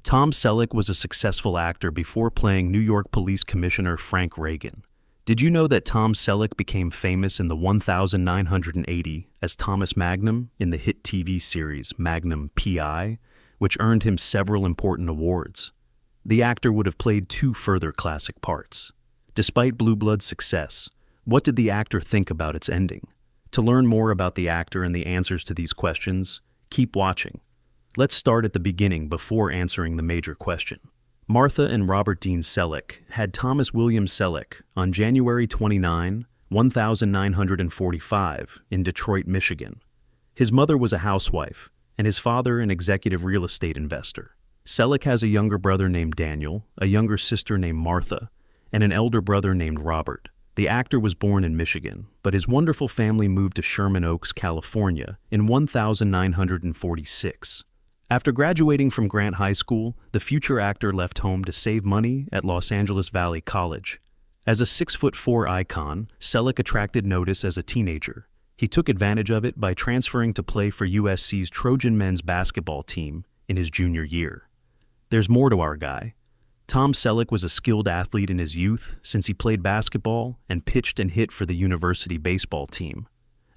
Tom Selleck was a successful actor before playing New York Police Commissioner Frank Reagan. Did you know that Tom Selleck became famous in the 1980 as Thomas Magnum in the hit TV series Magnum PI, which earned him several important awards? The actor would have played two further classic parts. Despite Blue Blood's success, what did the actor think about its ending? To learn more about the actor and the answers to these questions, keep watching. Let's start at the beginning before answering the major question. Martha and Robert Dean Selleck had Thomas William Selleck on January 29, 1945 in Detroit, Michigan. His mother was a housewife, and his father an executive real estate investor. Selleck has a younger brother named Daniel, a younger sister named Martha, and an elder brother named Robert. The actor was born in Michigan, but his wonderful family moved to Sherman Oaks, California in 1946. After graduating from Grant High School, the future actor left home to save money at Los Angeles Valley College. As a 6'4" icon, Selleck attracted notice as a teenager. He took advantage of it by transferring to play for USC's Trojan men's basketball team in his junior year. There's more to our guy. Tom Selleck was a skilled athlete in his youth since he played basketball and pitched and hit for the university baseball team.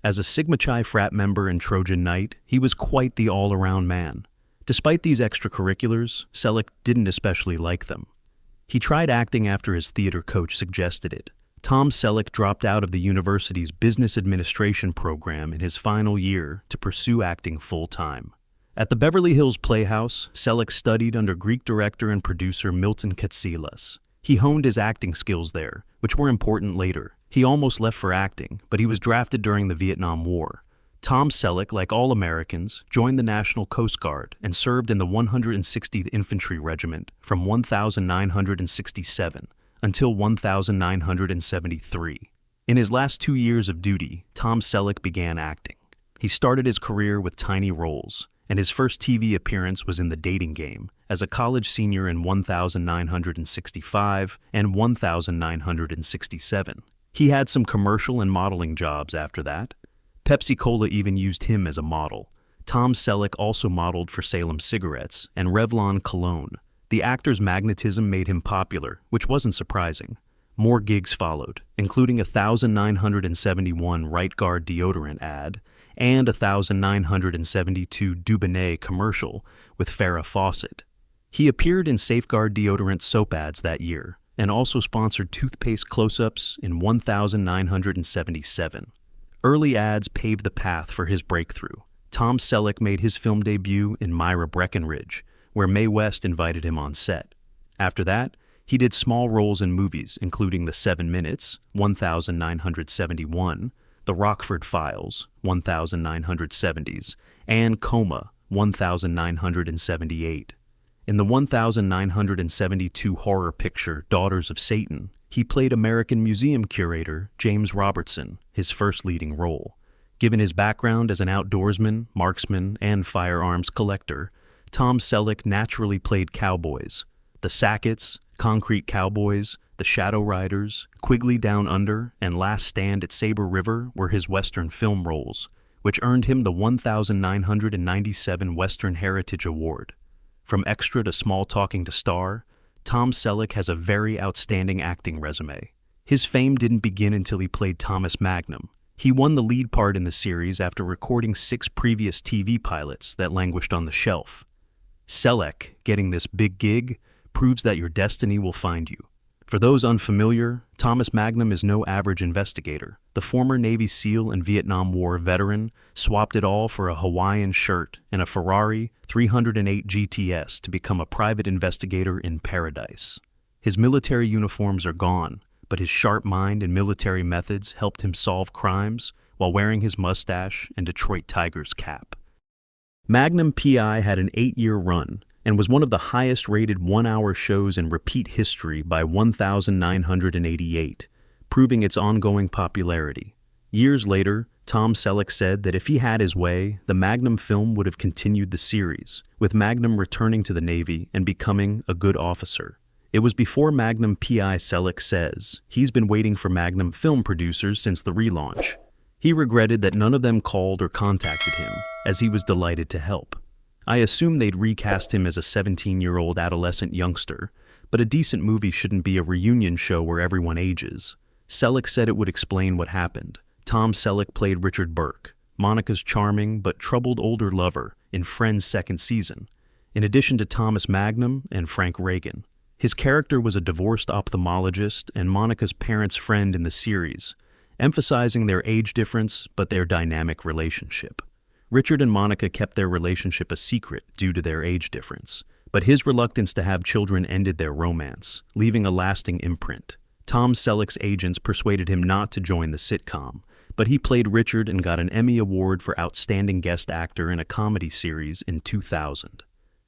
As a Sigma Chi frat member and Trojan Knight, he was quite the all-around man. Despite these extracurriculars, Selleck didn't especially like them. He tried acting after his theater coach suggested it. Tom Selleck dropped out of the university's business administration program in his final year to pursue acting full-time. At the Beverly Hills Playhouse, Selleck studied under Greek director and producer Milton Katsilas. He honed his acting skills there, which were important later. He almost left for acting, but he was drafted during the Vietnam War. Tom Selleck, like all Americans, joined the National Coast Guard and served in the 160th Infantry Regiment from 1967 until 1973. In his last 2 years of duty, Tom Selleck began acting. He started his career with tiny roles, and his first TV appearance was in The Dating Game as a college senior in 1965 and 1967. He had some commercial and modeling jobs after that. Pepsi-Cola even used him as a model. Tom Selleck also modeled for Salem Cigarettes and Revlon Cologne. The actor's magnetism made him popular, which wasn't surprising. More gigs followed, including a 1971 Right Guard deodorant ad and a 1972 Dubonnet commercial with Farrah Fawcett. He appeared in Safeguard deodorant soap ads that year and also sponsored toothpaste close-ups in 1977. Early ads paved the path for his breakthrough. Tom Selleck made his film debut in Myra Breckinridge, where Mae West invited him on set. After that, he did small roles in movies, including The 7 Minutes, 1971, The Rockford Files, 1970s, and Coma, 1978. In the 1972 horror picture Daughters of Satan, he played American Museum curator James Robertson, his first leading role. Given his background as an outdoorsman, marksman, and firearms collector, Tom Selleck naturally played cowboys. The Sacketts, Concrete Cowboys, The Shadow Riders, Quigley Down Under, and Last Stand at Sabre River were his Western film roles, which earned him the 1997 Western Heritage Award. From extra to small talking to star, Tom Selleck has a very outstanding acting resume. His fame didn't begin until he played Thomas Magnum. He won the lead part in the series after recording 6 previous TV pilots that languished on the shelf. Selleck, getting this big gig, proves that your destiny will find you. For those unfamiliar, Thomas Magnum is no average investigator. The former Navy SEAL and Vietnam War veteran swapped it all for a Hawaiian shirt and a Ferrari 308 GTS to become a private investigator in paradise. His military uniforms are gone, but his sharp mind and military methods helped him solve crimes while wearing his mustache and Detroit Tigers cap. Magnum PI had an 8-year run and was one of the highest-rated one-hour shows in repeat history by 1988, proving its ongoing popularity. Years later, Tom Selleck said that if he had his way, the Magnum film would have continued the series, with Magnum returning to the Navy and becoming a good officer. It was before Magnum PI. Selleck says he's been waiting for Magnum film producers since the relaunch. He regretted that none of them called or contacted him, as he was delighted to help. I assume they'd recast him as a 17-year-old adolescent youngster, but a decent movie shouldn't be a reunion show where everyone ages. Selleck said it would explain what happened. Tom Selleck played Richard Burke, Monica's charming but troubled older lover, in Friends' second season, in addition to Thomas Magnum and Frank Reagan. His character was a divorced ophthalmologist and Monica's parents' friend in the series, emphasizing their age difference but their dynamic relationship. Richard and Monica kept their relationship a secret due to their age difference, but his reluctance to have children ended their romance, leaving a lasting imprint. Tom Selleck's agents persuaded him not to join the sitcom, but he played Richard and got an Emmy Award for Outstanding Guest Actor in a Comedy Series in 2000.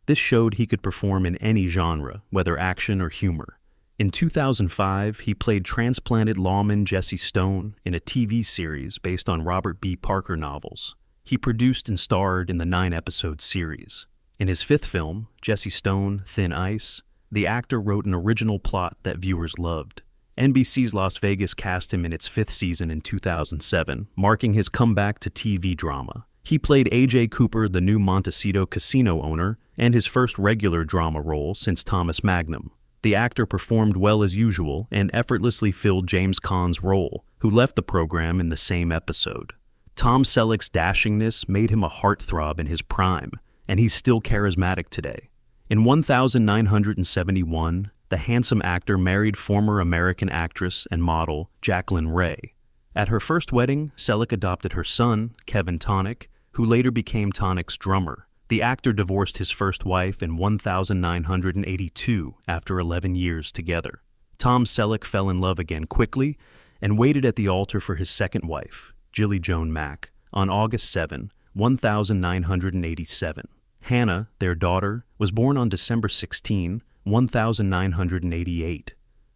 This showed he could perform in any genre, whether action or humor. In 2005, he played transplanted lawman Jesse Stone in a TV series based on Robert B. Parker novels. He produced and starred in the 9-episode series. In his fifth film, Jesse Stone, Thin Ice, the actor wrote an original plot that viewers loved. NBC's Las Vegas cast him in its fifth season in 2007, marking his comeback to TV drama. He played A.J. Cooper, the new Montecito casino owner, and his first regular drama role since Thomas Magnum. The actor performed well as usual and effortlessly filled James Caan's role, who left the program in the same episode. Tom Selleck's dashingness made him a heartthrob in his prime, and he's still charismatic today. In 1971, the handsome actor married former American actress and model Jacqueline Ray. At her first wedding, Selleck adopted her son, Kevin Tonick, who later became Tonick's drummer. The actor divorced his first wife in 1982 after 11 years together. Tom Selleck fell in love again quickly and waited at the altar for his second wife, Jilly Joan Mack, on August 7, 1987. Hannah, their daughter, was born on December 16, 1988.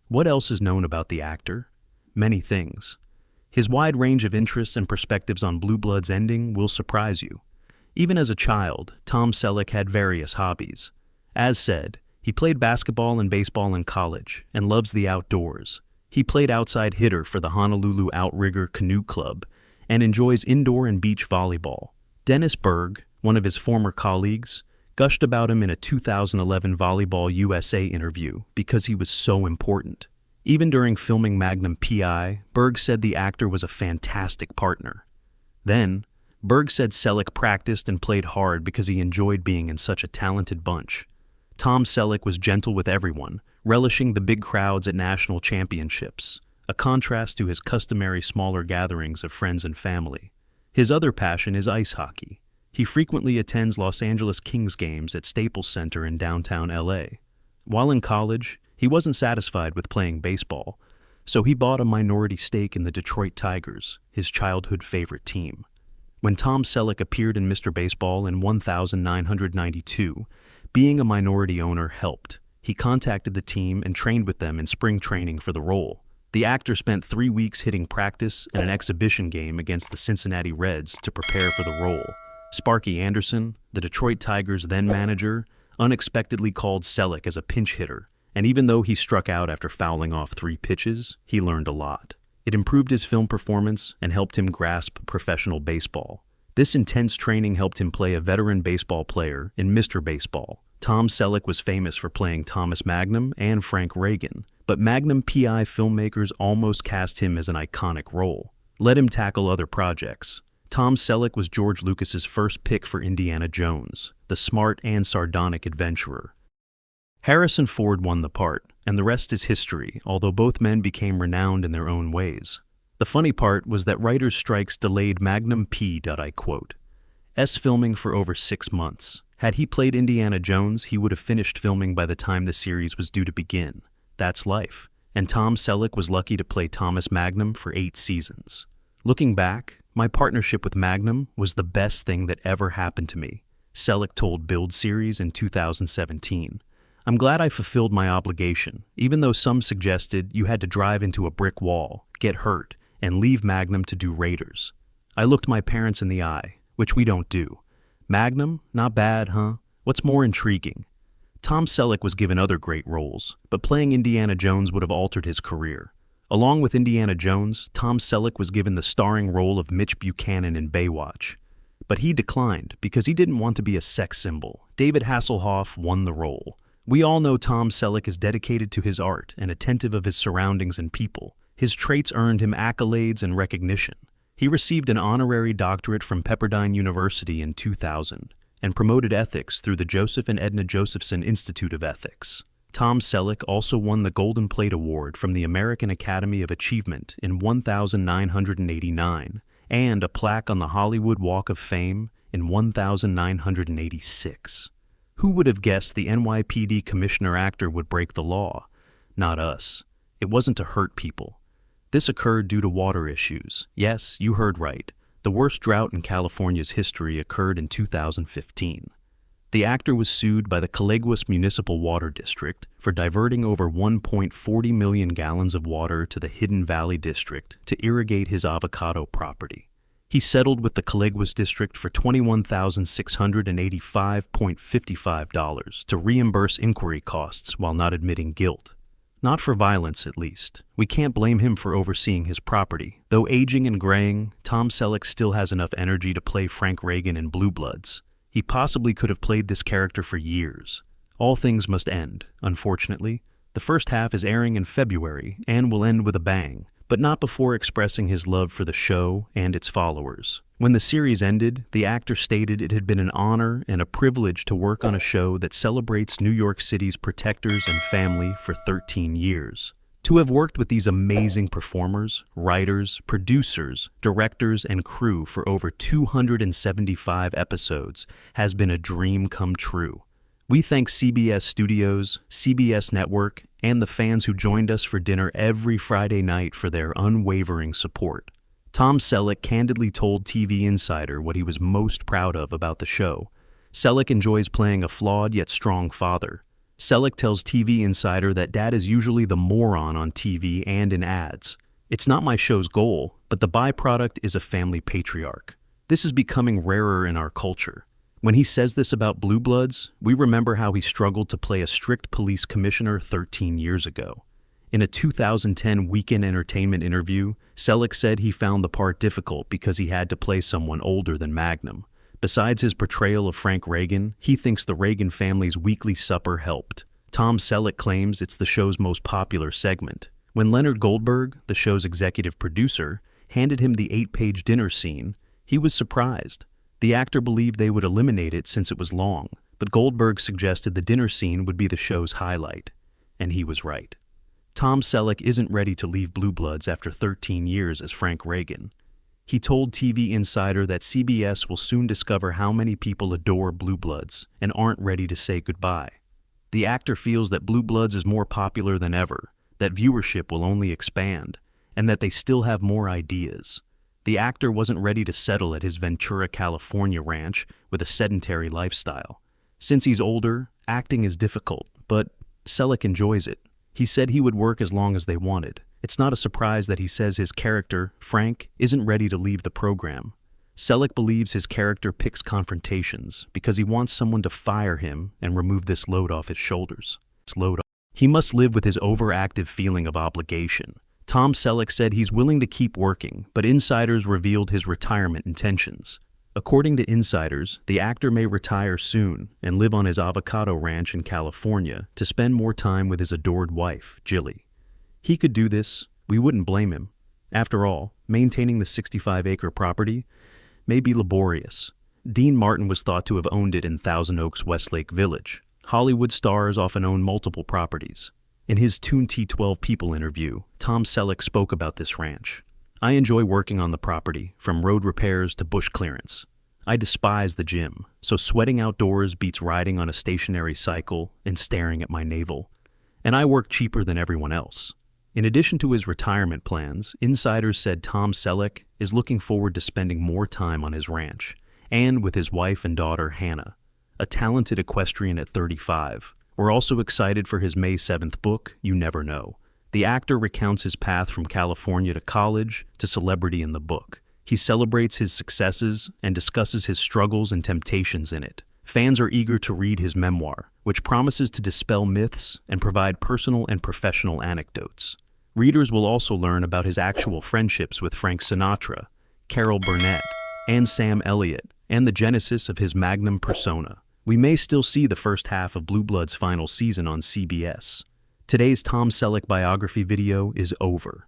What else is known about the actor? Many things. His wide range of interests and perspectives on Blue Bloods' ending will surprise you. Even as a child, Tom Selleck had various hobbies. As said, he played basketball and baseball in college and loves the outdoors. He played outside hitter for the Honolulu Outrigger Canoe Club and enjoys indoor and beach volleyball. Dennis Berg, one of his former colleagues, gushed about him in a 2011 Volleyball USA interview because he was so important. Even during filming Magnum PI, Berg said the actor was a fantastic partner. Then, Berg said Selleck practiced and played hard because he enjoyed being in such a talented bunch. Tom Selleck was gentle with everyone, relishing the big crowds at national championships, a contrast to his customary smaller gatherings of friends and family. His other passion is ice hockey. He frequently attends Los Angeles Kings games at Staples Center in downtown LA. While in college, he wasn't satisfied with playing baseball, so he bought a minority stake in the Detroit Tigers, his childhood favorite team. When Tom Selleck appeared in Mr. Baseball in 1992, being a minority owner helped. He contacted the team and trained with them in spring training for the role. The actor spent 3 weeks hitting practice and an exhibition game against the Cincinnati Reds to prepare for the role. Sparky Anderson, the Detroit Tigers' then manager, unexpectedly called Selleck as a pinch hitter, and even though he struck out after fouling off 3 pitches, he learned a lot. It improved his film performance and helped him grasp professional baseball. This intense training helped him play a veteran baseball player in Mr. Baseball. Tom Selleck was famous for playing Thomas Magnum and Frank Reagan, but Magnum PI filmmakers almost cast him as an iconic role. Let him tackle other projects. Tom Selleck was George Lucas's first pick for Indiana Jones, the smart and sardonic adventurer. Harrison Ford won the part, and the rest is history, although both men became renowned in their own ways. The funny part was that writers' strikes delayed Magnum P.'s filming for over 6 months. Had he played Indiana Jones, he would have finished filming by the time the series was due to begin. That's life. And Tom Selleck was lucky to play Thomas Magnum for 8 seasons. Looking back, my partnership with Magnum was the best thing that ever happened to me, Selleck told Build Series in 2017. I'm glad I fulfilled my obligation, even though some suggested you had to drive into a brick wall, get hurt, and leave Magnum to do Raiders. I looked my parents in the eye, which we don't do. Magnum? Not bad, huh? What's more intriguing? Tom Selleck was given other great roles, but playing Indiana Jones would have altered his career. Along with Indiana Jones, Tom Selleck was given the starring role of Mitch Buchanan in Baywatch. But he declined because he didn't want to be a sex symbol. David Hasselhoff won the role. We all know Tom Selleck is dedicated to his art and attentive of his surroundings and people. His traits earned him accolades and recognition. He received an honorary doctorate from Pepperdine University in 2000 and promoted ethics through the Joseph and Edna Josephson Institute of Ethics. Tom Selleck also won the Golden Plate Award from the American Academy of Achievement in 1989 and a plaque on the Hollywood Walk of Fame in 1986. Who would have guessed the NYPD commissioner actor would break the law? Not us. It wasn't to hurt people. This occurred due to water issues. Yes, you heard right. The worst drought in California's history occurred in 2015. The actor was sued by the Coleguas Municipal Water District for diverting over 1.40 million gallons of water to the Hidden Valley District to irrigate his avocado property. He settled with the Coleguas District for $21,685.55 to reimburse inquiry costs while not admitting guilt. Not for violence, at least. We can't blame him for overseeing his property. Though aging and graying, Tom Selleck still has enough energy to play Frank Reagan in Blue Bloods. He possibly could have played this character for years. All things must end, unfortunately. The first half is airing in February and will end with a bang, but not before expressing his love for the show and its followers. When the series ended, the actor stated it had been an honor and a privilege to work on a show that celebrates New York City's protectors and family for 13 years. To have worked with these amazing performers, writers, producers, directors, and crew for over 275 episodes has been a dream come true. We thank CBS Studios, CBS Network, and the fans who joined us for dinner every Friday night for their unwavering support. Tom Selleck candidly told TV Insider what he was most proud of about the show. Selleck enjoys playing a flawed yet strong father. Selleck tells TV Insider that dad is usually the moron on TV and in ads. It's not my show's goal, but the byproduct is a family patriarch. This is becoming rarer in our culture. When he says this about Blue Bloods, we remember how he struggled to play a strict police commissioner 13 years ago. In a 2010 Weekend Entertainment interview, Selleck said he found the part difficult because he had to play someone older than Magnum. Besides his portrayal of Frank Reagan, he thinks the Reagan family's weekly supper helped. Tom Selleck claims it's the show's most popular segment. When Leonard Goldberg, the show's executive producer, handed him the 8-page dinner scene, he was surprised. The actor believed they would eliminate it since it was long, but Goldberg suggested the dinner scene would be the show's highlight. And he was right. Tom Selleck isn't ready to leave Blue Bloods after 13 years as Frank Reagan. He told TV Insider that CBS will soon discover how many people adore Blue Bloods and aren't ready to say goodbye. The actor feels that Blue Bloods is more popular than ever, that viewership will only expand, and that they still have more ideas. The actor wasn't ready to settle at his Ventura, California ranch with a sedentary lifestyle. Since he's older, acting is difficult, but Selleck enjoys it. He said he would work as long as they wanted. It's not a surprise that he says his character, Frank, isn't ready to leave the program. Selleck believes his character picks confrontations because he wants someone to fire him and remove this load off his shoulders. He must live with his overactive feeling of obligation. Tom Selleck said he's willing to keep working, but insiders revealed his retirement intentions. According to insiders, the actor may retire soon and live on his avocado ranch in California to spend more time with his adored wife, Jilly. He could do this. We wouldn't blame him. After all, maintaining the 65-acre property may be laborious. Dean Martin was thought to have owned it in Thousand Oaks Westlake Village. Hollywood stars often own multiple properties. In his Toon T12 People interview, Tom Selleck spoke about this ranch. I enjoy working on the property, from road repairs to bush clearance. I despise the gym, so sweating outdoors beats riding on a stationary cycle and staring at my navel. And I work cheaper than everyone else. In addition to his retirement plans, insiders said Tom Selleck is looking forward to spending more time on his ranch, and with his wife and daughter Hannah, a talented equestrian at 35. We're also excited for his May 7th book, You Never Know. The actor recounts his path from California to college to celebrity in the book. He celebrates his successes and discusses his struggles and temptations in it. Fans are eager to read his memoir, which promises to dispel myths and provide personal and professional anecdotes. Readers will also learn about his actual friendships with Frank Sinatra, Carol Burnett, and Sam Elliott, and the genesis of his Magnum persona. We may still see the first half of Blue Blood's final season on CBS. Today's Tom Selleck biography video is over.